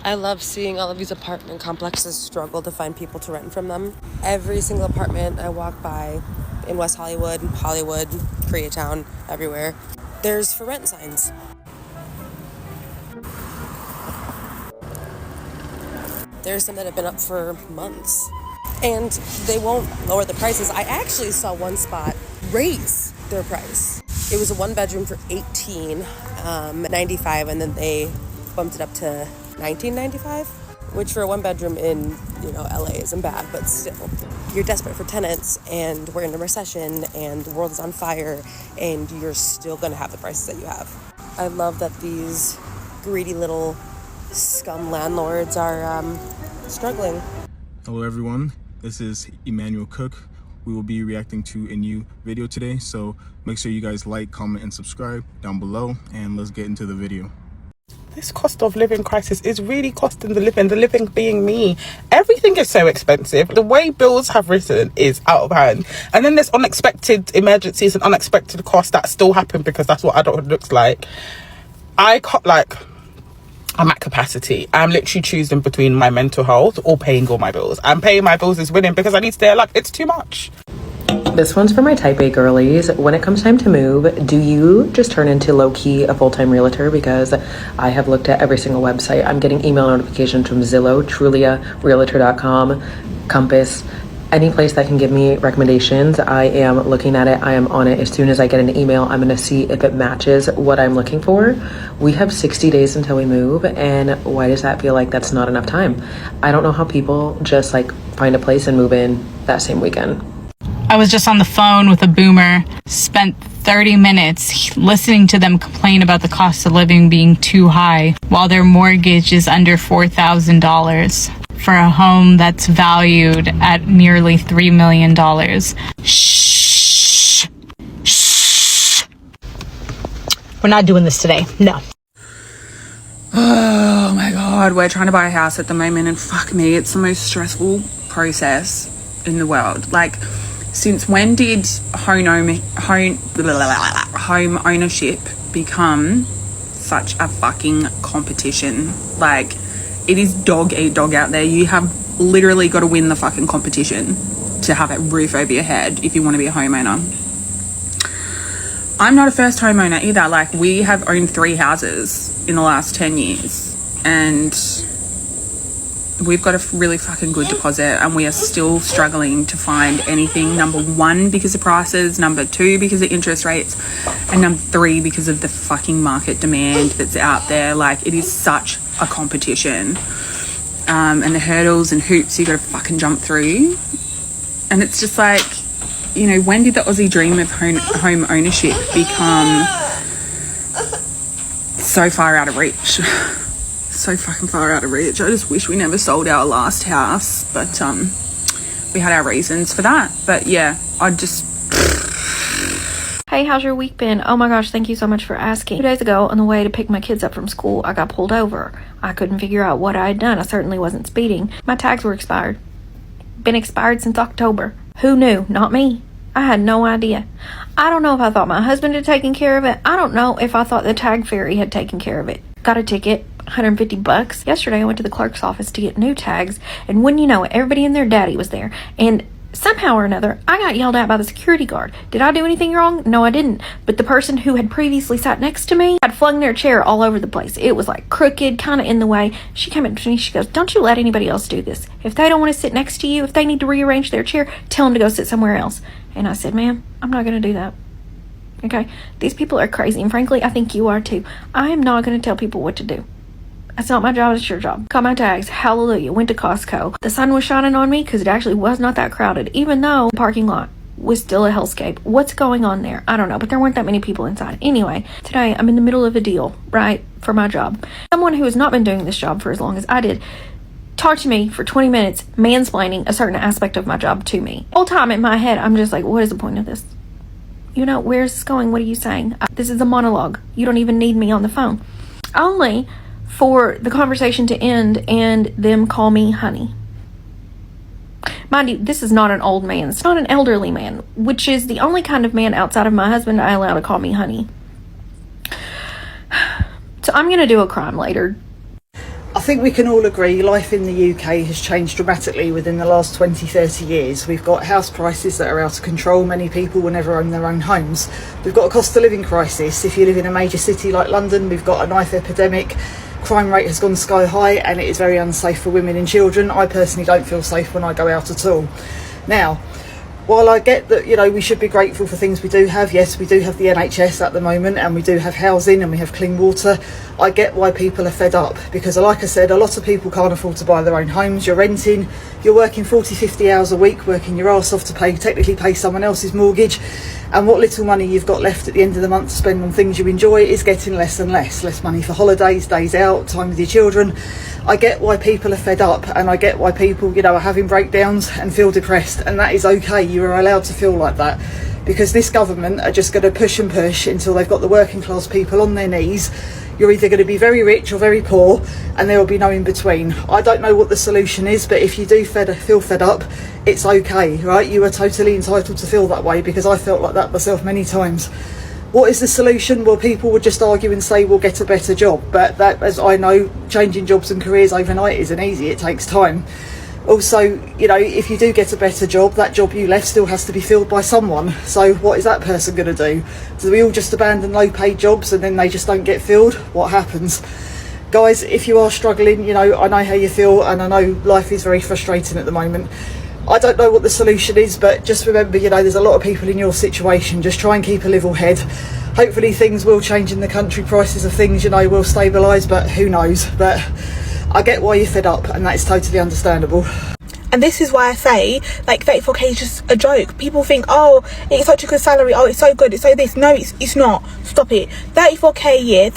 I love seeing all of these apartment complexes struggle to find people to rent from them. Every single apartment I walk by in West Hollywood, Koreatown, everywhere, there's for rent signs. There's some that have been up for months. And they won't lower the prices. I actually saw one spot raise their price. It was a one bedroom for $18.95, and then they bumped it up to $19.95, which for a one bedroom in, LA isn't bad, but still. You're desperate for tenants, and we're in a recession, and the world is on fire, and you're still gonna have the prices that you have. I love that these greedy little scum landlords are struggling. Hello everyone, this is Emmanuel Cook. We will be reacting to a new video today, so make sure you guys like, comment, and subscribe down below, and let's get into the video. This cost of living crisis is really costing the living being me. Everything is so expensive. The way bills have risen is out of hand. And then there's unexpected emergencies and unexpected costs that still happen because that's what adulthood looks like. I'm at capacity. I'm literally choosing between my mental health or paying all my bills. And paying my bills is winning because I need to stay alive. It's too much. This one's for my type A girlies. When it comes time to move, do you just turn into low-key a full-time realtor? Because I have looked at every single website. I'm getting email notifications from Zillow, Trulia, Realtor.com, Compass, any place that can give me recommendations. I am looking at it. I am on it. As soon as I get an email, I'm going to see if it matches what I'm looking for. We have 60 days until we move, and why does that feel like that's not enough time? I don't know how people just find a place and move in that same weekend. I was just on the phone with a boomer, spent 30 minutes listening to them complain about the cost of living being too high while their mortgage is under $4,000 for a home that's valued at nearly $3 million. Shh. Shh. We're not doing this today. No. Oh my God, we're trying to buy a house at the moment, and fuck me, it's the most stressful process in the world. Since when did home ownership become such a fucking competition? It is dog eat dog out there. You have literally got to win the fucking competition to have a roof over your head if you want to be a homeowner. I'm not a first homeowner either. We have owned 3 houses in the last 10 years, and we've got a really fucking good deposit, and we are still struggling to find anything. Number 1, because of prices. Number 2, because of interest rates. And number 3, because of the fucking market demand that's out there. It is such a competition. And the hurdles and hoops you got to fucking jump through. And it's just when did the Aussie dream of home ownership become so far out of reach? So fucking far out of reach. I just wish we never sold our last house, but we had our reasons for that. But yeah, Hey, how's your week been? Oh my gosh, thank you so much for asking. 2 days ago, on the way to pick my kids up from school, I got pulled over. I couldn't figure out what I had done. I certainly wasn't speeding. My tags were expired. Been expired since October. Who knew? Not me. I had no idea. I don't know if I thought my husband had taken care of it. I don't know if I thought the tag fairy had taken care of it. Got a ticket. $150. Yesterday I went to the clerk's office to get new tags, and wouldn't you know it, everybody and their daddy was there, and somehow or another I got yelled at by the security guard. Did I do anything wrong? No, I didn't. But the person who had previously sat next to me had flung their chair all over the place. It was crooked, kind of in the way. She came up to me, she goes, "Don't you let anybody else do this. If they don't want to sit next to you, if they need to rearrange their chair, tell them to go sit somewhere else." And I said, "Ma'am, I'm not going to do that. Okay? These people are crazy, and frankly, I think you are too. I am not going to tell people what to do. That's not my job, it's your job." Got my tags, hallelujah, went to Costco. The sun was shining on me because it actually was not that crowded, even though the parking lot was still a hellscape. What's going on there? I don't know, but there weren't that many people inside. Anyway, today I'm in the middle of a deal, right, for my job. Someone who has not been doing this job for as long as I did talked to me for 20 minutes, mansplaining a certain aspect of my job to me. The whole time in my head, I'm just what is the point of this? Where's this going? What are you saying? This is a monologue. You don't even need me on the phone. Only for the conversation to end and them call me honey. Mind you, this is not an old man. It's not an elderly man, which is the only kind of man outside of my husband I allow to call me honey. So I'm going to do a crime later. I think we can all agree life in the UK has changed dramatically within the last 20-30 years. We've got house prices that are out of control. Many people will never own their own homes. We've got a cost of living crisis. If you live in a major city like London, we've got a knife epidemic. Crime rate has gone sky high and it is very unsafe for women and children. I personally don't feel safe when I go out at all. Now, while I get that, you know, we should be grateful for things we do have, yes, we do have the NHS at the moment and we do have housing and we have clean water, I get why people are fed up because, like I said, a lot of people can't afford to buy their own homes. You're renting, you're working 40-50 hours a week, working your arse off to technically pay someone else's mortgage, and what little money you've got left at the end of the month to spend on things you enjoy is getting less and less money for holidays, days out, time with your children. I get why people are fed up and I get why people, you know, are having breakdowns and feel depressed, and that is okay. You are allowed to feel like that because this government are just going to push and push until they've got the working class people on their knees. You're either going to be very rich or very poor and there will be no in between. I don't know what the solution is, but if you do feel fed up, it's okay, right? You are totally entitled to feel that way because I felt like that myself many times. What is the solution? Well, people would just argue and say we'll get a better job, but that, as I know, changing jobs and careers overnight isn't easy. It takes time. Also, you know, if you do get a better job, that job you left still has to be filled by someone. So what is that person going to do? Do we all just abandon low paid jobs and then they just don't get filled? What happens? Guys, if you are struggling, you know, I know how you feel and I know life is very frustrating at the moment. I don't know what the solution is, but just remember, you know, there's a lot of people in your situation. Just try and keep a level head. Hopefully things will change in the country. Prices of things, you know, will stabilise, but who knows? But I get why you're fed up and that is totally understandable. And this is why I say, like, 34k is just a joke. People think, oh, it's such a good salary, oh, it's so good, it's so this. No, it's not. Stop it. 34k a year,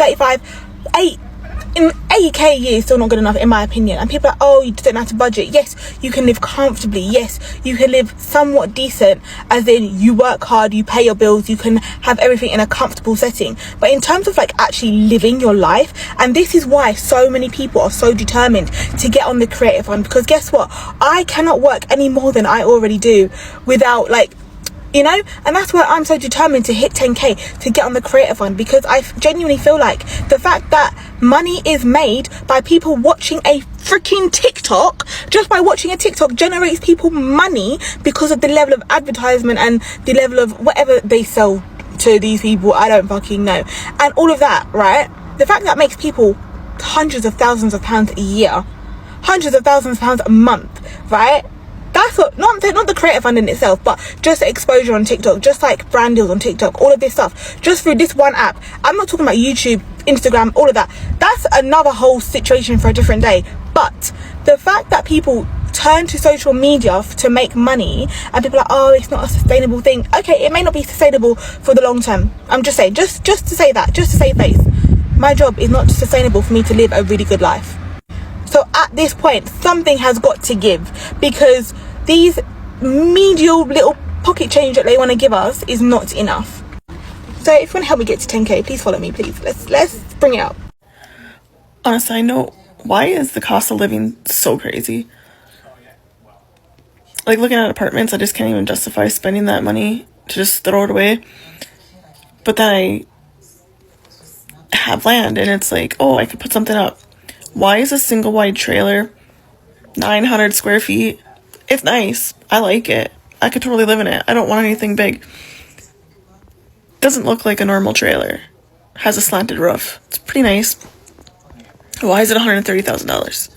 80k a year is still not good enough in my opinion. And people are like, oh, you don't have to budget. Yes, you can live comfortably. Yes, you can live somewhat decent, as in you work hard, you pay your bills, you can have everything in a comfortable setting. But in terms of like actually living your life, and this is why so many people are so determined to get on the creative fund, because guess what, I cannot work any more than I already do without, like, you know, and that's why I'm so determined to hit 10k to get on the creative fund, because I genuinely feel like the fact that money is made by people watching a freaking TikTok, just by watching a TikTok generates people money because of the level of advertisement and the level of whatever they sell to these people. I don't fucking know. And all of that, right? The fact that makes people hundreds of thousands of pounds a year, hundreds of thousands of pounds a month, right? That's what, not the creative fund in itself, but just exposure on TikTok, just like brand deals on TikTok, all of this stuff, just through this one app. I'm not talking about YouTube, Instagram, all of that. That's another whole situation for a different day. But the fact that people turn to social media to make money, and people are like, oh, it's not a sustainable thing. Okay, it may not be sustainable for the long term. I'm just saying, just to say that, just to save face. My job is not sustainable for me to live a really good life. So at this point, something has got to give, because these medial little pocket change that they want to give us is not enough. So if you want to help me get to 10k, please follow me, please. Let's bring it up. On a side note, why is the cost of living so crazy? Like, looking at apartments, I just can't even justify spending that money to just throw it away. But then I have land and it's like, oh, I could put something up. Why is a single wide trailer 900 square feet? It's nice. I like it. I could totally live in it. I don't want anything big. Doesn't look like a normal trailer. Has a slanted roof. It's pretty nice. Why is it $130,000?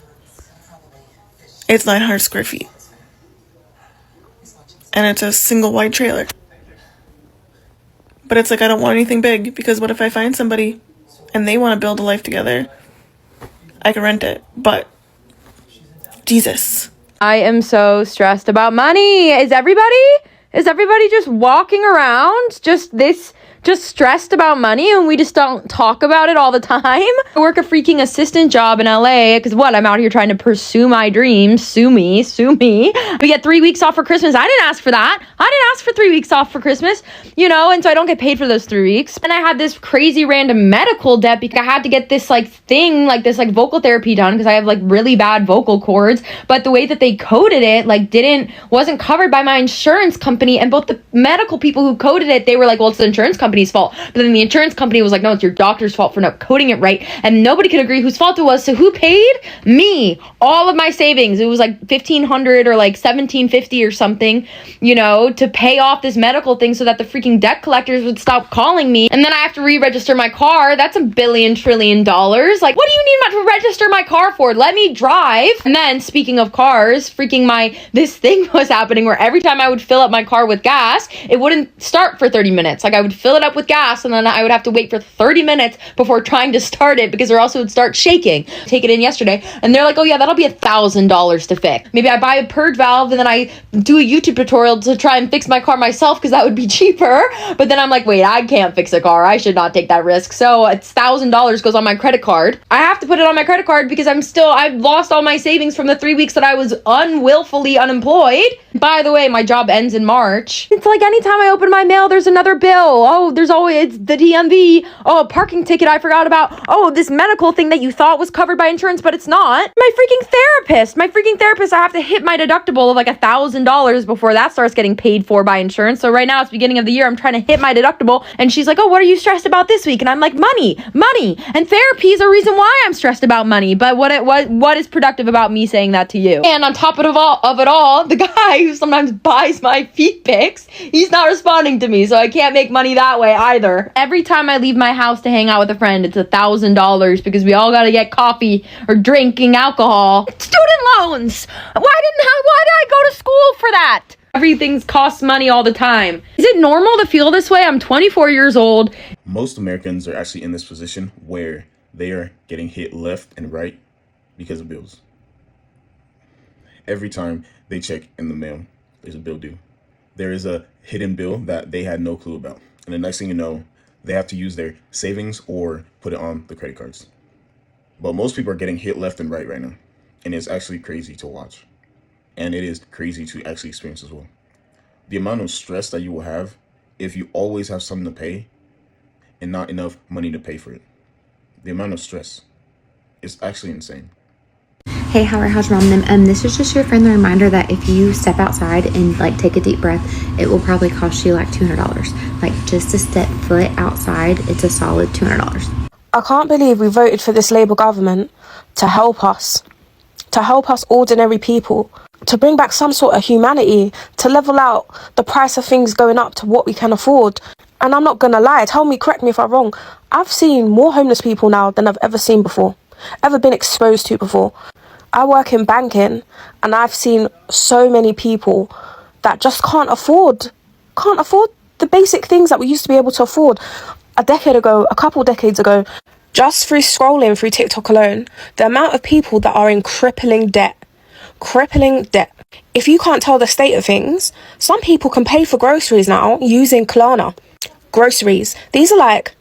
It's 900 square feet. And it's a single wide trailer. But it's like, I don't want anything big, because what if I find somebody and they want to build a life together? I can rent it, but Jesus. I am so stressed about money. Is everybody just walking around just stressed about money, and we just don't talk about it all the time? I work a freaking assistant job in LA because I'm out here trying to pursue my dreams. Sue me. We get 3 weeks off for Christmas. I didn't ask for that. I didn't ask for 3 weeks off for Christmas, you know, and so I don't get paid for those 3 weeks. And I had this crazy random medical debt because I had to get this this vocal therapy done because I have like really bad vocal cords, but the way that they coded it wasn't covered by my insurance company. And both the medical people who coded it, they were like, well, it's the insurance company company's fault. But then the insurance company was like, no, it's your doctor's fault for not coding it right. And nobody could agree whose fault it was. So who paid? Me. All of my savings. It was like $1,500 or like $1,750 or something, you know, to pay off this medical thing so that the freaking debt collectors would stop calling me. And then I have to re-register my car. That's $1 billion trillion. Like, what do you need to register my car for? Let me drive. And then speaking of cars, freaking this thing was happening where every time I would fill up my car with gas, it wouldn't start for 30 minutes. Like, I would fill it up with gas and then I would have to wait for 30 minutes before trying to start it because or else it would start shaking. Take it in yesterday and they're like, oh yeah, that'll be $1,000 to fix. Maybe I buy a purge valve and then I do a YouTube tutorial to try and fix my car myself because that would be cheaper. But then I'm like, wait, I can't fix a car. I should not take that risk. So it's $1,000 goes on my credit card. I have to put it on my credit card because I've lost all my savings from the 3 weeks that I was willfully unemployed. By the way, my job ends in March. It's like anytime I open my mail, there's another bill. Oh, there's always the DMV. Oh, a parking ticket I forgot about. Oh, this medical thing that you thought was covered by insurance, but it's not. My freaking therapist, I have to hit my deductible of like $1,000 before that starts getting paid for by insurance. So right now it's beginning of the year. I'm trying to hit my deductible and she's like, oh, what are you stressed about this week? And I'm like, money. And therapy is a reason why I'm stressed about money. But what is productive about me saying that to you? And on top of it all, the guy who sometimes buys my feet pics, he's not responding to me. So I can't make money that way either. Every time I leave my house to hang out with a friend, it's $1,000 because we all got to get coffee or drinking alcohol. Student loans. Why did I go to school for that? Everything's costs money all the time. Is it normal to feel this way? I'm 24 years old. Most Americans are actually in this position where they are getting hit left and right because of bills. Every time they check in the mail, there's a bill due. There is a hidden bill that they had no clue about. And the next thing you know, they have to use their savings or put it on the credit cards. But most people are getting hit left and right now. And it's actually crazy to watch. And it is crazy to actually experience as well. The amount of stress that you will have if you always have something to pay and not enough money to pay for it. The amount of stress is actually insane. Hey, how's your mom? This is just your friendly reminder that if you step outside and like take a deep breath, it will probably cost you like $200. Like just to step foot outside, it's a solid $200. I can't believe we voted for this Labour government to help us ordinary people, to bring back some sort of humanity, to level out the price of things going up to what we can afford. And I'm not gonna lie, correct me if I'm wrong, I've seen more homeless people now than I've ever seen before, ever been exposed to before. I work in banking and I've seen so many people that just can't afford the basic things that we used to be able to afford a couple decades ago. Just through scrolling through TikTok alone, the amount of people that are in crippling debt. If you can't tell the state of things, some people can pay for groceries now using Klarna. Groceries. These are like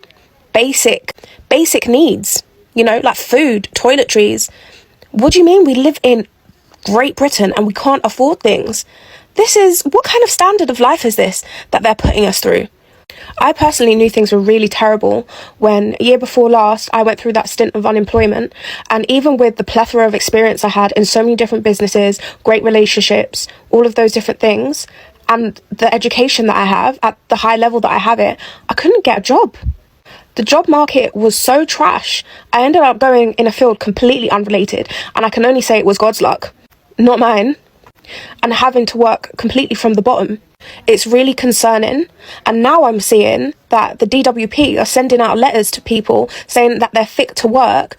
basic needs, you know, like food, toiletries. What do you mean we live in Great Britain and we can't afford things? What kind of standard of life is this that they're putting us through? I personally knew things were really terrible when a year before last I went through that stint of unemployment, and even with the plethora of experience I had in so many different businesses, great relationships, all of those different things, and the education that I have at the high level that I have it, I couldn't get a job. The job market was so trash. I ended up going in a field completely unrelated, and I can only say it was God's luck, not mine, and having to work completely from the bottom. It's really concerning. And now I'm seeing that the DWP are sending out letters to people saying that they're fit to work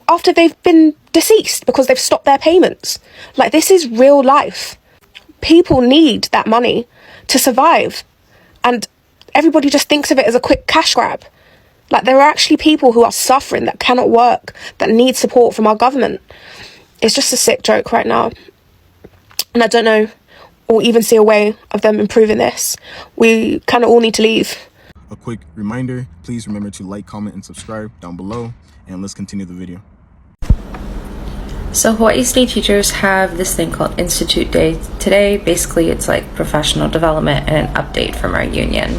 after they've been deceased because they've stopped their payments. Like, this is real life. People need that money to survive, and everybody just thinks of it as a quick cash grab. Like, there are actually people who are suffering that cannot work, that need support from our government. It's just a sick joke right now. And I don't know or even see a way of them improving this. We kind of all need to leave. A quick reminder, please remember to like, comment, and subscribe down below, and let's continue the video. So Hawaii State teachers have this thing called Institute Day today. Basically, it's like professional development and an update from our union.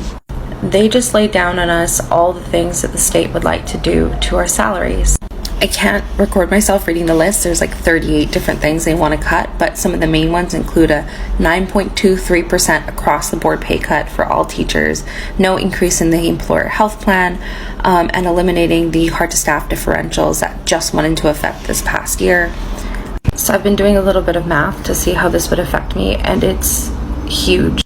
They just laid down on us all the things that the state would like to do to our salaries. I can't record myself reading the list. There's like 38 different things they want to cut, but some of the main ones include a 9.23% across the board pay cut for all teachers, no increase in the employer health plan, and eliminating the hard to staff differentials that just went into effect this past year. So I've been doing a little bit of math to see how this would affect me, and it's huge.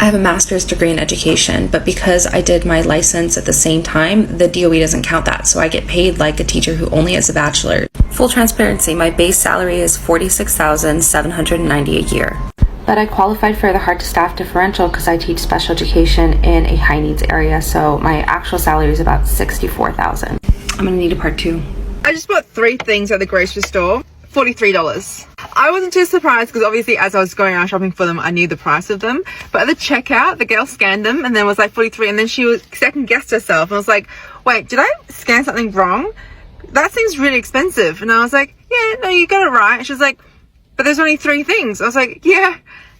I have a master's degree in education, but because I did my license at the same time, the DOE doesn't count that, so I get paid like a teacher who only has a bachelor. Full transparency, my base salary is $46,790 a year. But I qualified for the hard to staff differential because I teach special education in a high needs area, so my actual salary is about $64,000. I'm gonna need a part 2. I just bought 3 things at the grocery store. $43. I wasn't too surprised because obviously as I was going around shopping for them, I knew the price of them. But at the checkout, the girl scanned them and then was like 43, and then she was second guessed herself and was like, wait, did I scan something wrong? That seems really expensive. And I was like, yeah, no, you got it right. And she was like, but there's only 3 things. I was like, yeah,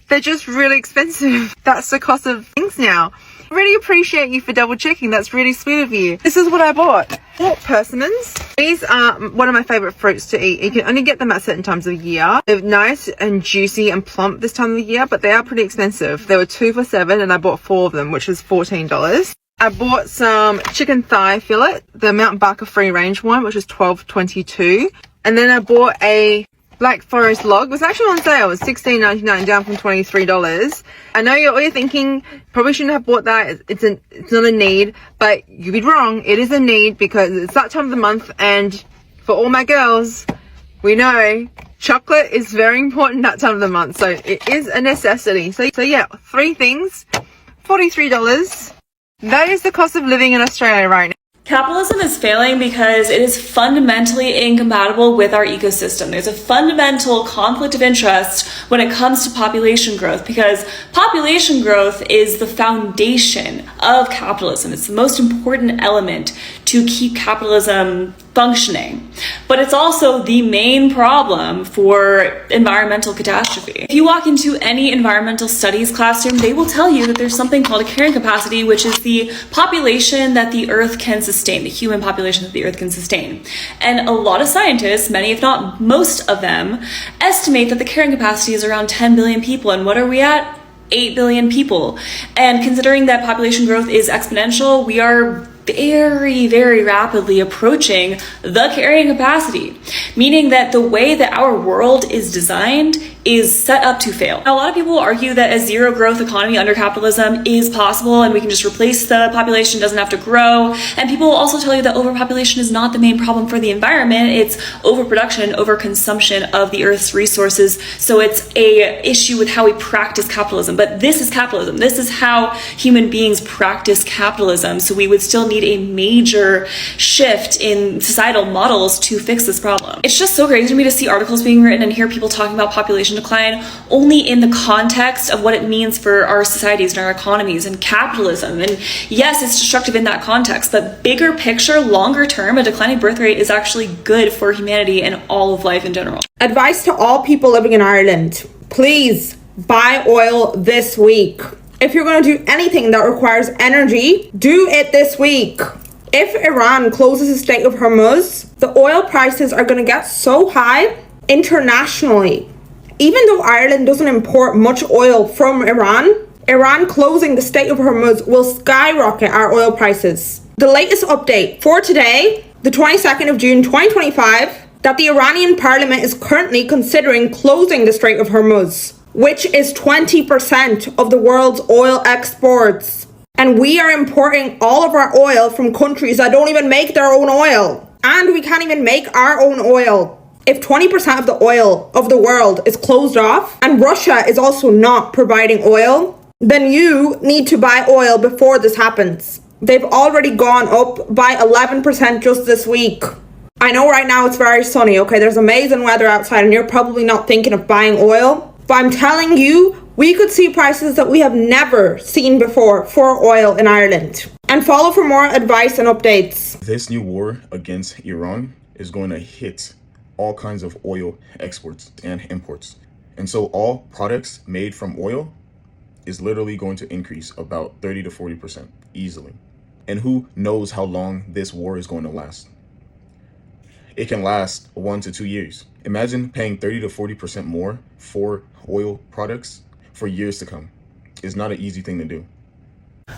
they're just really expensive. That's the cost of things now. I really appreciate you for double checking. That's really sweet of you. This is what I bought. Persimmons. These are one of my favorite fruits to eat. You can only get them at certain times of the year. They're nice and juicy and plump this time of the year, but they are pretty expensive. They were 2 for $7 and I bought 4 of them, which was $14. I bought some chicken thigh fillet, the Mount Barker free range one, which was $12.22. And then I bought a Black Forest log. It was actually on sale. It was $16.99 down from $23. I know you're all thinking probably shouldn't have bought that. It's not a need, but you'd be wrong. It is a need because it's that time of the month, and for all my girls, we know chocolate is very important that time of the month. So it is a necessity. So yeah, 3 things, $43. That is the cost of living in Australia right now. Capitalism is failing because it is fundamentally incompatible with our ecosystem. There's a fundamental conflict of interest when it comes to population growth, because population growth is the foundation of capitalism. It's the most important element to keep capitalism functioning. But it's also the main problem for environmental catastrophe. If you walk into any environmental studies classroom, they will tell you that there's something called a carrying capacity, which is the population that the Earth can sustain, the human population that the Earth can sustain. And a lot of scientists, many if not most of them, estimate that the carrying capacity is around 10 billion people. And what are we at? 8 billion people. And considering that population growth is exponential, we are very, very rapidly approaching the carrying capacity, meaning that the way that our world is designed is set up to fail. Now, a lot of people argue that a zero growth economy under capitalism is possible and we can just replace the population, doesn't have to grow. And people will also tell you that overpopulation is not the main problem for the environment. It's overproduction, overconsumption of the Earth's resources. So it's a issue with how we practice capitalism. But this is capitalism. This is how human beings practice capitalism. So we would still need a major shift in societal models to fix this problem. It's just so crazy to me to see articles being written and hear people talking about population decline only in the context of what it means for our societies and our economies and capitalism. And yes, it's destructive in that context, but bigger picture, longer term, a declining birth rate is actually good for humanity and all of life in general. Advice to all people living in Ireland: please buy oil this week. If you're going to do anything that requires energy, do it this week. If Iran closes the Strait of Hormuz, the oil prices are going to get so high internationally. Even though Ireland doesn't import much oil from Iran, Iran closing the Strait of Hormuz will skyrocket our oil prices. The latest update for today, the 22nd of June 2025, that the Iranian parliament is currently considering closing the Strait of Hormuz, which is 20% of the world's oil exports. And we are importing all of our oil from countries that don't even make their own oil. And we can't even make our own oil. If 20% of the oil of the world is closed off, and Russia is also not providing oil, then you need to buy oil before this happens. They've already gone up by 11% just this week. I know right now it's very sunny, okay? There's amazing weather outside and you're probably not thinking of buying oil. But I'm telling you, we could see prices that we have never seen before for oil in Ireland. And follow for more advice and updates. This new war against Iran is going to hit all kinds of oil exports and imports. And so all products made from oil is literally going to increase about 30 to 40% easily. And who knows how long this war is going to last. it can last 1 to 2 years. Imagine paying 30 to 40% more for oil products for years to come. It's not an easy thing to do.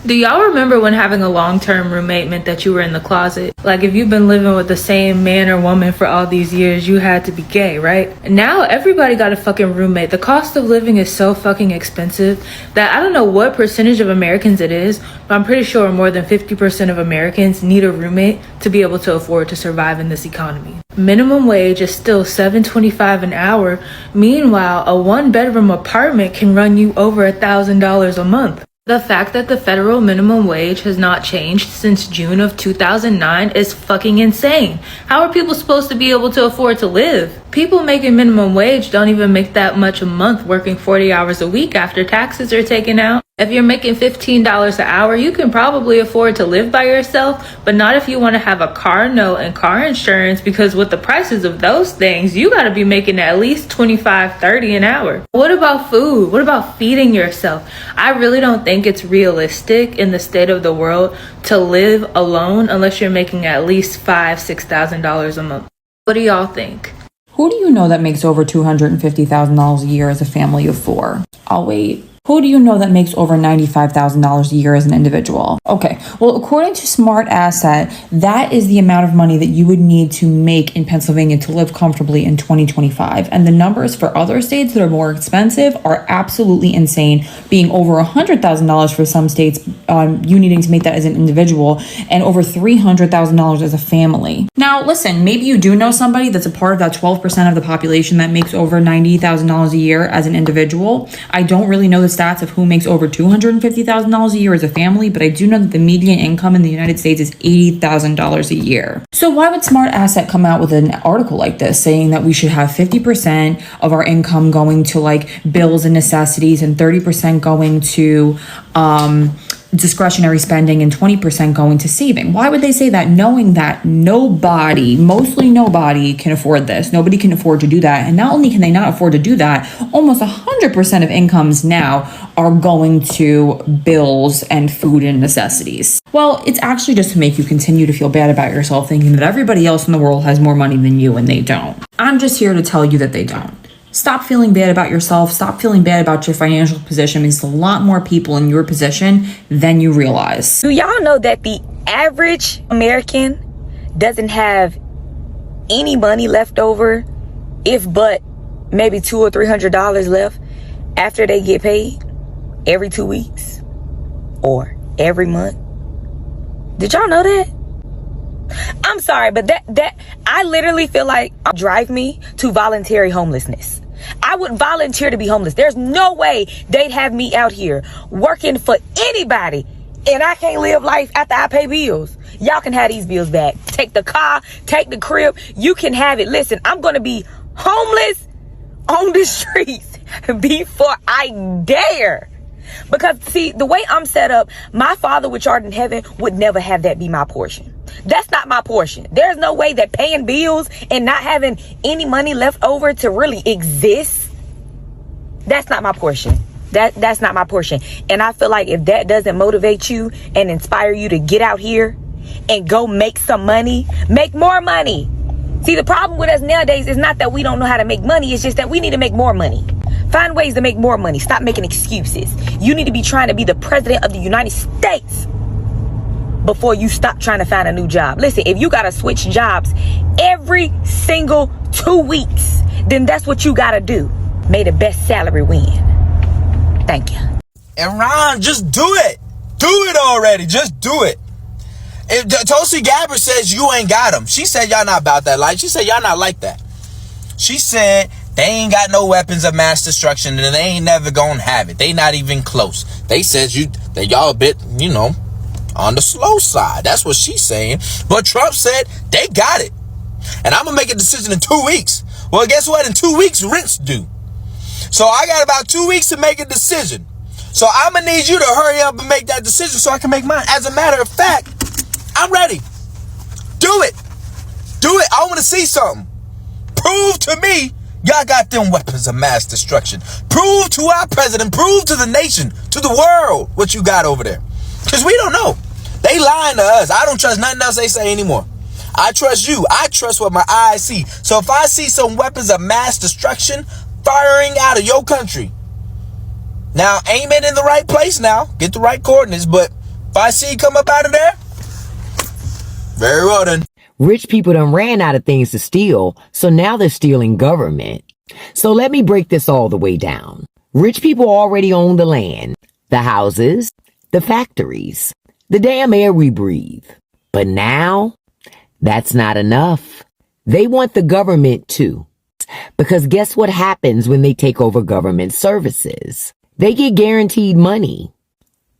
Do y'all remember when having a long-term roommate meant that you were in the closet? Like if you've been living with the same man or woman for all these years, you had to be gay, right? Now everybody got a fucking roommate. The cost of living is so fucking expensive that I don't know what percentage of Americans it is, but I'm pretty sure more than 50% of Americans need a roommate to be able to afford to survive in this economy. Minimum wage is still $7.25 an hour. Meanwhile, a one-bedroom apartment can run you over $1,000 a month. The fact that the federal minimum wage has not changed since June of 2009 is fucking insane. How are people supposed to be able to afford to live? People making minimum wage don't even make that much a month working 40 hours a week after taxes are taken out. If you're making $15 an hour, you can probably afford to live by yourself, but not if you want to have a car note and car insurance, because with the prices of those things, you got to be making at least $25-30 an hour. What about food? What about feeding yourself? I really don't think it's realistic in the state of the world to live alone unless you're making at least $5,000-6,000 a month. What do y'all think? Who do you know that makes over $250,000 a year as a family of 4? I'll wait. Who do you know that makes over $95,000 a year as an individual? Okay, well, according to Smart Asset, that is the amount of money that you would need to make in Pennsylvania to live comfortably in 2025. And the numbers for other states that are more expensive are absolutely insane, being over $100,000 for some states, you needing to make that as an individual, and over $300,000 as a family. Now, listen, maybe you do know somebody that's a part of that 12% of the population that makes over $90,000 a year as an individual. I don't really know the stats of who makes over $250,000 a year as a family, but I do know that the median income in the United States is $80,000 a year. So why would Smart Asset come out with an article like this saying that we should have 50% of our income going to like bills and necessities and 30% going to discretionary spending and 20% going to saving? Why would they say that, knowing that mostly nobody can afford this? Nobody can afford to do that. And not only can they not afford to do that, almost 100% of incomes now are going to bills and food and necessities. Well, it's actually just to make you continue to feel bad about yourself, thinking that everybody else in the world has more money than you and they don't. I'm just here to tell you that they don't. Stop feeling bad about yourself. Stop feeling bad about your financial position, because there's a lot more people in your position than you realize. Do y'all know that the average American doesn't have any money left over, if but maybe $200 or $300 left after they get paid every 2 weeks or every month? Did y'all know that? I'm sorry, but that I literally feel like drive me to voluntary homelessness. I would volunteer to be homeless. There's no way they'd have me out here working for anybody and I can't live life after I pay bills. Y'all can have these bills back. Take the car, take the crib. You can have it. Listen, I'm going to be homeless on the streets before I dare. Because, see, the way I'm set up, my Father which art in heaven would never have that be my portion. That's not my portion. There's no way that paying bills and not having any money left over to really exist, that's not my portion. That's not my portion. And I feel like if that doesn't motivate you and inspire you to get out here and go make some money, make more money. See, the problem with us nowadays is not that we don't know how to make money. It's just that we need to make more money. Find ways to make more money. Stop making excuses. You need to be trying to be the president of the United States before you stop trying to find a new job. Listen, if you got to switch jobs every single 2 weeks, then that's what you got to do. May the best salary win. Thank you. And Ron, just do it. Do it already. Just do it. If Tulsi Gabbard says you ain't got them, she said y'all not about that life. She said y'all not like that. She said they ain't got no weapons of mass destruction and they ain't never gonna have it. They not even close. They said that y'all a bit, on the slow side. That's what she's saying. But Trump said they got it. And I'm gonna make a decision in 2 weeks. Well, guess what? In 2 weeks, rent's due. So I got about 2 weeks to make a decision. So I'm gonna need you to hurry up and make that decision so I can make mine. As a matter of fact, I'm ready. Do it. Do it. I want to see something. Prove to me y'all got them weapons of mass destruction. Prove to our president, prove to the nation, to the world what you got over there. Because we don't know. They lying to us. I don't trust nothing else they say anymore. I trust you. I trust what my eyes see. So if I see some weapons of mass destruction firing out of your country, now aim it in the right place now. Get the right coordinates. But if I see it come up out of there, very well then. Rich people done ran out of things to steal, so now they're stealing government. So let me break this all the way down. Rich people already own the land, the houses, the factories, the damn air we breathe. But now, that's not enough. They want the government too. Because guess what happens when they take over government services? They get guaranteed money.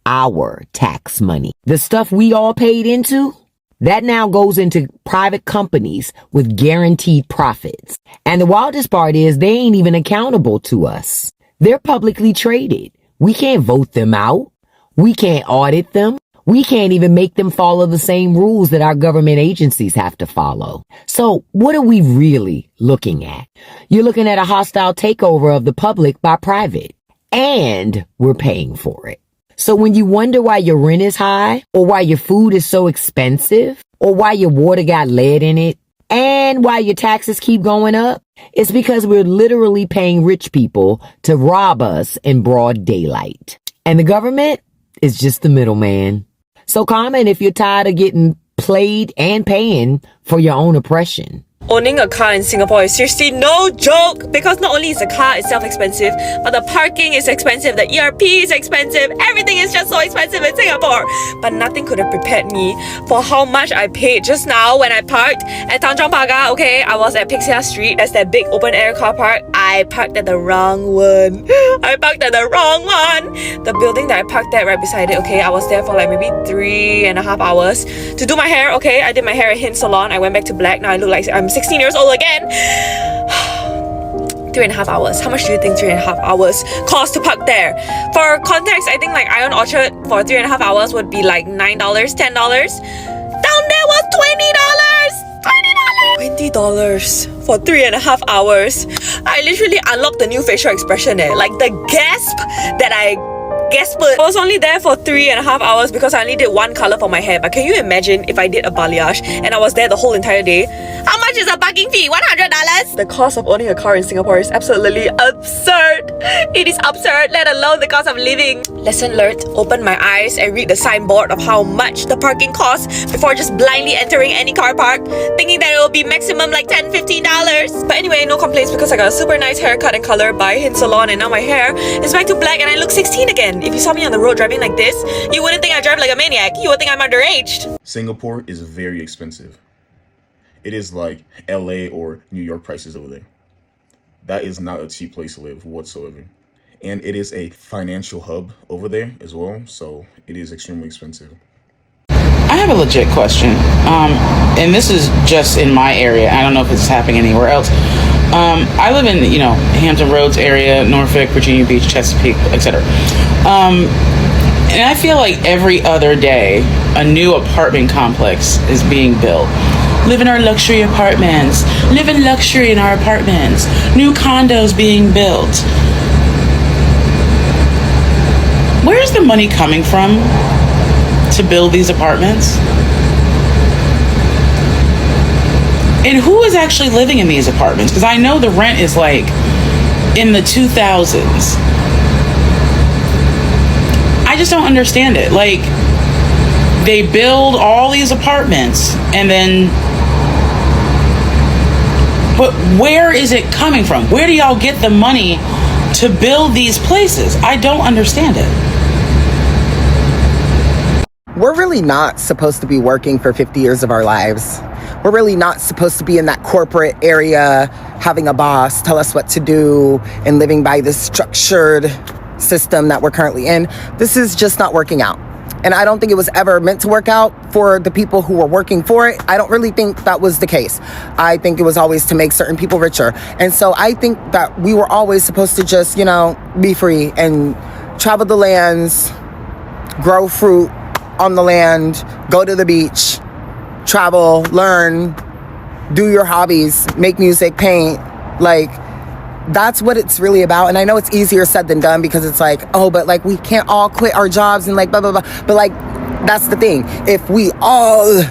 Our tax money. The stuff we all paid into, that now goes into private companies with guaranteed profits. And the wildest part is they ain't even accountable to us. They're publicly traded. We can't vote them out. We can't audit them. We can't even make them follow the same rules that our government agencies have to follow. So what are we really looking at? You're looking at a hostile takeover of the public by private. And we're paying for it. So when you wonder why your rent is high, or why your food is so expensive, or why your water got lead in it, and why your taxes keep going up, it's because we're literally paying rich people to rob us in broad daylight. And the government is just the middleman. So comment if you're tired of getting played and paying for your own oppression. Owning a car in Singapore is seriously no joke, because not only is the car itself expensive, but the parking is expensive, the ERP is expensive, everything is just so expensive in Singapore. But nothing could have prepared me for how much I paid just now when I parked at Tanjong Pagar. Okay, I was at Pixia Street. That's that big open air car park. I parked at the wrong one. I parked at the wrong one. The building that I parked at right beside it, okay, I was there for like maybe 3.5 hours to do my hair. Okay, I did my hair at Hint Salon. I went back to black. Now I look like I'm 16 years old again. 3.5 hours. How much do you think 3.5 hours cost to park there? For context, I think like Ion Orchard for 3.5 hours would be like $9, $10. Down there was $20. $20 for 3.5 hours. I literally unlocked the new facial expression there. Like the gasp that I gasped. I was only there for 3.5 hours because I only did one color for my hair. But can you imagine if I did a balayage and I was there the whole entire day? How much is a parking fee? $100? The cost of owning a car in Singapore is absolutely absurd. It is absurd, let alone the cost of living. Lesson learned, open my eyes and read the signboard of how much the parking costs before just blindly entering any car park, thinking that it will be maximum like $10, $15. But anyway, no complaints because I got a super nice haircut and color by Hint Salon, and now my hair is back to black and I look 16 again. If you saw me on the road driving like this, you wouldn't think I drive like a maniac. You would think I'm underage. Singapore is very expensive. It is like LA or New York prices over there. That is not a cheap place to live whatsoever. And it is a financial hub over there as well, so it is extremely expensive. I have a legit question, and this is just in my area. I don't know if it's happening anywhere else. I live in, Hampton Roads area, Norfolk, Virginia Beach, Chesapeake, etc. And I feel like every other day, a new apartment complex is being built. Live in our luxury apartments. Live in luxury in our apartments. New condos being built. Where's the money coming from to build these apartments? And who is actually living in these apartments? Because I know the rent is like in the 2000s. I just don't understand it. Like, they build all these apartments and then, but where is it coming from? Where do y'all get the money to build these places? I don't understand it. We're really not supposed to be working for 50 years of our lives. We're really not supposed to be in that corporate area, having a boss tell us what to do and living by this structured system that we're currently in. This is just not working out. And I don't think it was ever meant to work out for the people who were working for it. I don't really think that was the case. I think it was always to make certain people richer. And so I think that we were always supposed to just, be free and travel the lands, grow fruit on the land, go to the beach, travel, learn, do your hobbies, make music, paint. Like, that's what it's really about. And I know it's easier said than done because it's like, oh, but like we can't all quit our jobs and like blah, blah, blah. But like, that's the thing. If we all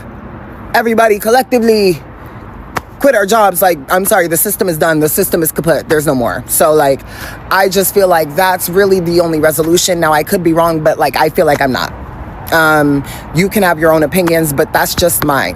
everybody collectively quit our jobs, like, I'm sorry, the system is done. The system is kaput. There's no more. So, like, I just feel like that's really the only resolution. Now, I could be wrong, but, like, I feel like I'm not. You can have your own opinions, but that's just mine.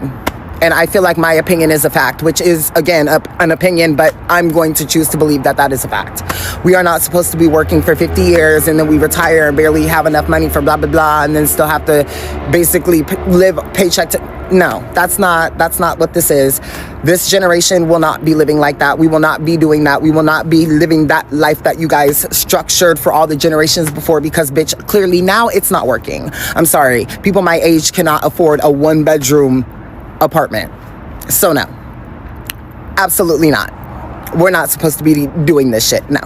And I feel like my opinion is a fact, which is, again, an opinion, but I'm going to choose to believe that that is a fact. We are not supposed to be working for 50 years and then we retire and barely have enough money for blah, blah, blah, and then still have to basically live paycheck to... No, that's not what this is. This generation will not be living like that. We will not be doing that. We will not be living that life that you guys structured for all the generations before, because, bitch, clearly now it's not working. I'm sorry. People my age cannot afford a 1-bedroom apartment. So no, absolutely not. We're not supposed to be doing this shit. No.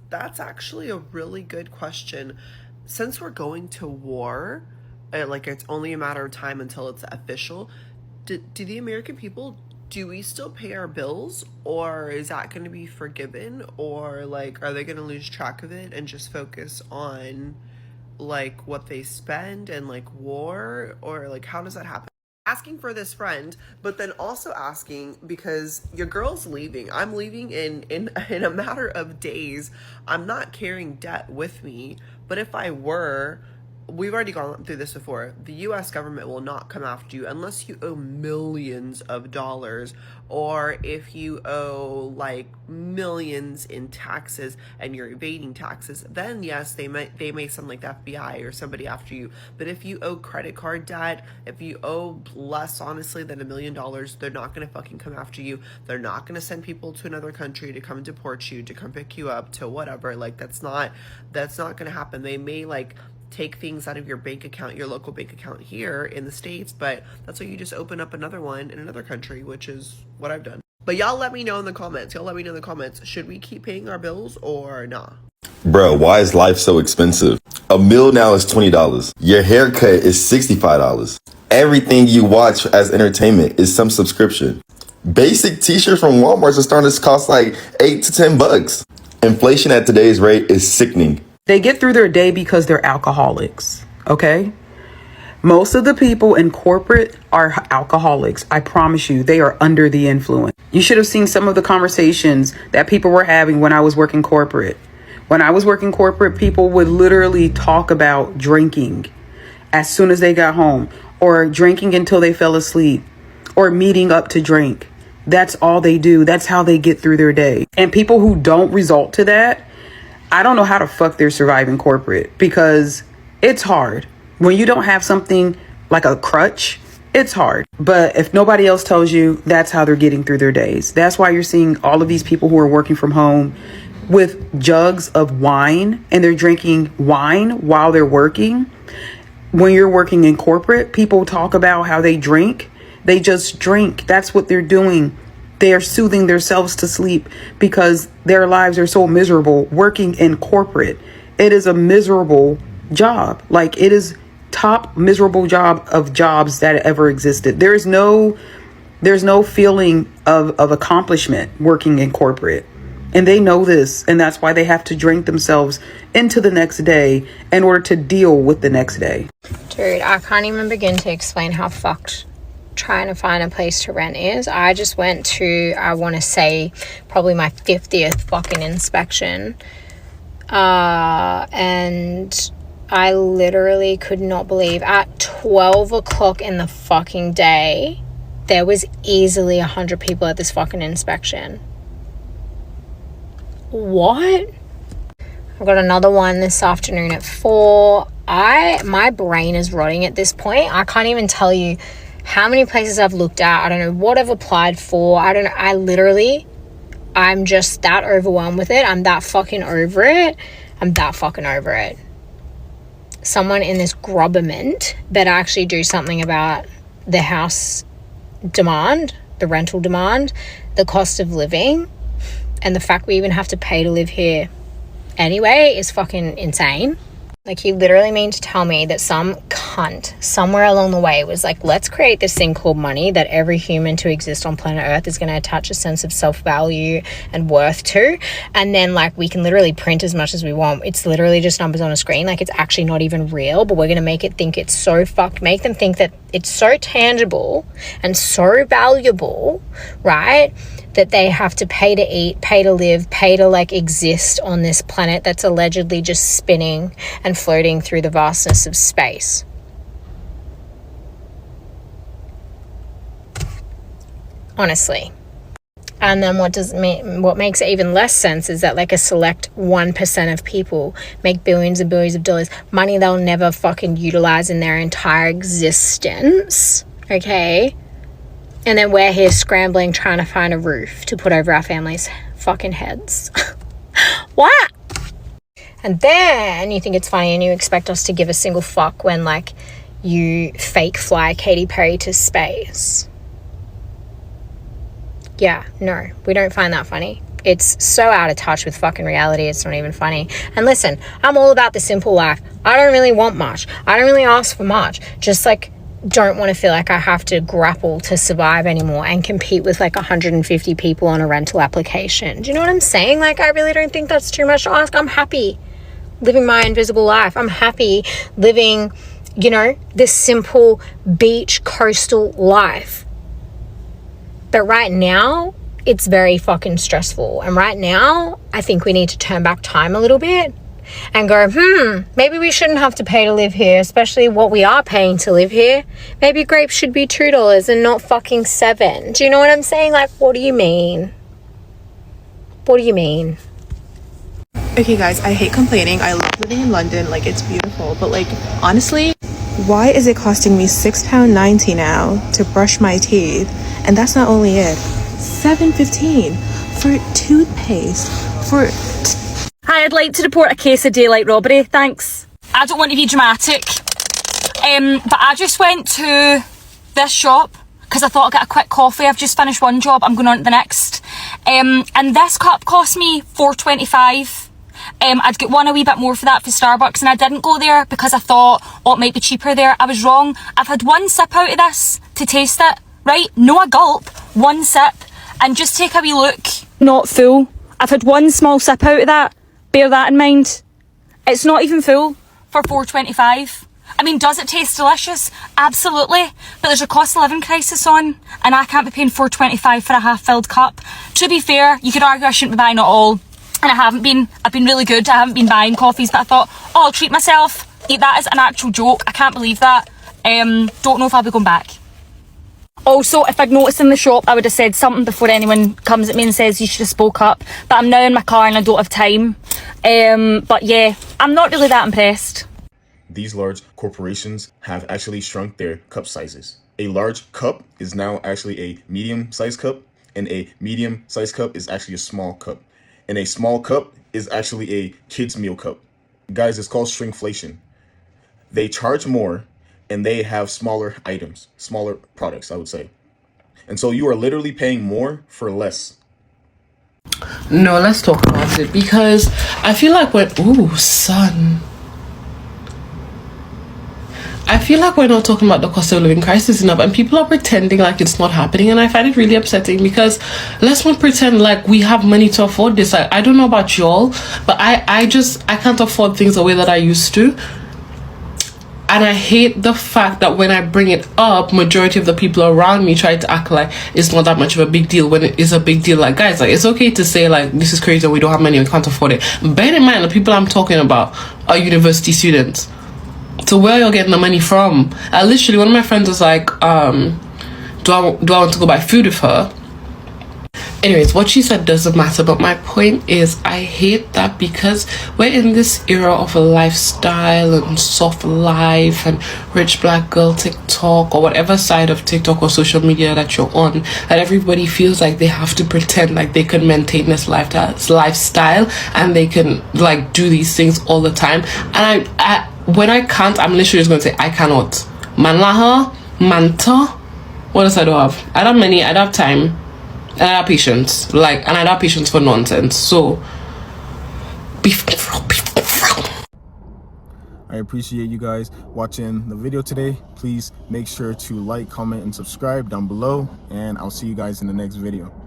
That's actually a really good question. Since we're going to war, like, it's only a matter of time until it's official, do the American people, do we still pay our bills, or is that going to be forgiven, or, like, are they going to lose track of it and just focus on, like, what they spend and, like, war, or, like, how does that happen? Asking for this friend, but then also asking because your girl's leaving. I'm leaving in a matter of days. I'm not carrying debt with me, but if I were, we've already gone through this before. The US government will not come after you unless you owe millions of dollars, or if you owe like millions in taxes and you're evading taxes. Then yes, they may send like the FBI or somebody after you. But if you owe credit card debt, if you owe less honestly than $1 million, they're not gonna fucking come after you. They're not gonna send people to another country to come deport you, to come pick you up, to whatever. Like, that's not gonna happen. They may like take things out of your bank account, your local bank account here in the States, but that's why you just open up another one in another country, which is what I've done. But y'all let me know in the comments. Should we keep paying our bills or not? Bro, why is life so expensive? A meal now is $20. Your haircut is $65. Everything you watch as entertainment is some subscription. Basic t-shirts from Walmart are starting to cost like $8 to $10. Inflation at today's rate is sickening. They get through their day because they're alcoholics, okay? Most of the people in corporate are alcoholics. I promise you, they are under the influence. You should have seen some of the conversations that people were having when I was working corporate. When I was working corporate, people would literally talk about drinking as soon as they got home, or drinking until they fell asleep, or meeting up to drink. That's all they do. That's how they get through their day. And people who don't resort to that, I don't know how the fuck they're surviving corporate, because it's hard. When you don't have something like a crutch, it's hard. But if nobody else tells you, that's how they're getting through their days. That's why you're seeing all of these people who are working from home with jugs of wine, and they're drinking wine while they're working. When you're working in corporate, people talk about how they drink. They just drink. That's what they're doing. They are soothing themselves to sleep because their lives are so miserable working in corporate. It is a miserable job. Like, it is top miserable job of jobs that ever existed. There's no feeling of accomplishment working in corporate. And they know this, and that's why they have to drink themselves into the next day in order to deal with the next day. Dude, I can't even begin to explain how fucked trying to find a place to rent is. I just went to, I want to say, probably my 50th fucking inspection. And I literally could not believe at 12 o'clock in the fucking day, there was easily 100 people at this fucking inspection. What? I've got another one this afternoon at 4. My brain is rotting at this point. I can't even tell you how many places I've looked at. I don't know what I've applied for. I don't know. I'm just that overwhelmed with it. I'm that fucking over it. Someone in this government better actually do something about the house demand, the rental demand, the cost of living, and the fact we even have to pay to live here anyway is fucking insane. Like, you literally mean to tell me that some hunt somewhere along the way was like, let's create this thing called money that every human to exist on planet Earth is going to attach a sense of self-value and worth to. And then like we can literally print as much as we want. It's literally just numbers on a screen. Like it's actually not even real, but we're going to make it think it's so fucked, make them think that it's so tangible and so valuable, right? That they have to pay to eat, pay to live, pay to like exist on this planet that's allegedly just spinning and floating through the vastness of space. Honestly. And then what makes it even less sense is that like a select 1% of people make billions and billions of dollars, money they'll never fucking utilize in their entire existence, okay? And then we're here scrambling, trying to find a roof to put over our families' fucking heads. What? And then you think it's funny and you expect us to give a single fuck when, like, you fake fly Katy Perry to space. Yeah, no, we don't find that funny. It's so out of touch with fucking reality, it's not even funny. And listen, I'm all about the simple life. I don't really want much. I don't really ask for much. Just, like, don't want to feel like I have to grapple to survive anymore and compete with like 150 people on a rental application. Do you know what I'm saying? Like, I really don't think that's too much to ask. I'm happy living my invisible life. I'm happy living, you know, this simple beach coastal life. But right now, it's very fucking stressful. And right now, I think we need to turn back time a little bit and go, maybe we shouldn't have to pay to live here, especially what we are paying to live here. Maybe grapes should be $2 and not fucking $7. Do you know what I'm saying? Like, what do you mean? What do you mean? Okay guys, I hate complaining. I love living in London, like it's beautiful, but like honestly, why is it costing me £6.90 now to brush my teeth? And that's not only it, $7.15 for toothpaste, for Hi, I'd like to report a case of daylight robbery, thanks. I don't want to be dramatic, but I just went to this shop because I thought I'd get a quick coffee. I've just finished one job, I'm going on to the next. And this cup cost me $4.25. I'd get one a wee bit more for that for Starbucks, and I didn't go there because I thought, oh, it might be cheaper there. I was wrong. I've had one sip out of this to taste it, right? No a gulp, one sip, and just take a wee look. Not full. I've had one small sip out of that. Bear that in mind. It's not even full for $4.25. I mean, does it taste delicious? Absolutely. But there's a cost of living crisis on, and I can't be paying $4.25 for a half-filled cup. To be fair, you could argue I shouldn't be buying it all. And I haven't been. I've been really good. I haven't been buying coffees, but I thought, oh, I'll treat myself. Eat that as an actual joke. I can't believe that. Don't know if I'll be going back. Also, if I'd noticed in the shop, I would have said something before anyone comes at me and says you should have spoke up. But I'm now in my car and I don't have time. But yeah, I'm not really that impressed. These large corporations have actually shrunk their cup sizes. A large cup is now actually a medium-sized cup, and a medium-sized cup is actually a small cup. And a small cup is actually a kid's meal cup. Guys, it's called shrinkflation. They charge more and they have smaller items, smaller products, I would say. And so you are literally paying more for less. No, let's talk about it, because I feel like I feel like we're not talking about the cost of living crisis enough, and people are pretending like it's not happening, and I find it really upsetting, because let's not pretend like we have money to afford this. I don't know about y'all, but I can't afford things the way that I used to. And I hate the fact that when I bring it up, majority of the people around me try to act like it's not that much of a big deal when it is a big deal. Like, guys, like, it's okay to say like this is crazy, we don't have money, we can't afford it. Bear in mind, the people I'm talking about are university students. So where you're getting the money from? Literally, one of my friends was like, do I want to go buy food with her? Anyways, what she said doesn't matter, but my point is I hate that because we're in this era of a lifestyle and soft life and rich black girl TikTok or whatever side of TikTok or social media that you're on, that everybody feels like they have to pretend like they can maintain this lifestyle and they can like do these things all the time. And I when I can't, I'm literally just going to say I cannot. Manlaha, manta, what else I don't have? I don't have money, I don't have time. And I have patience, and I don't have patience for nonsense. So, I I appreciate you guys watching the video today. Please make sure to like, comment, and subscribe down below, and I'll see you guys in the next video.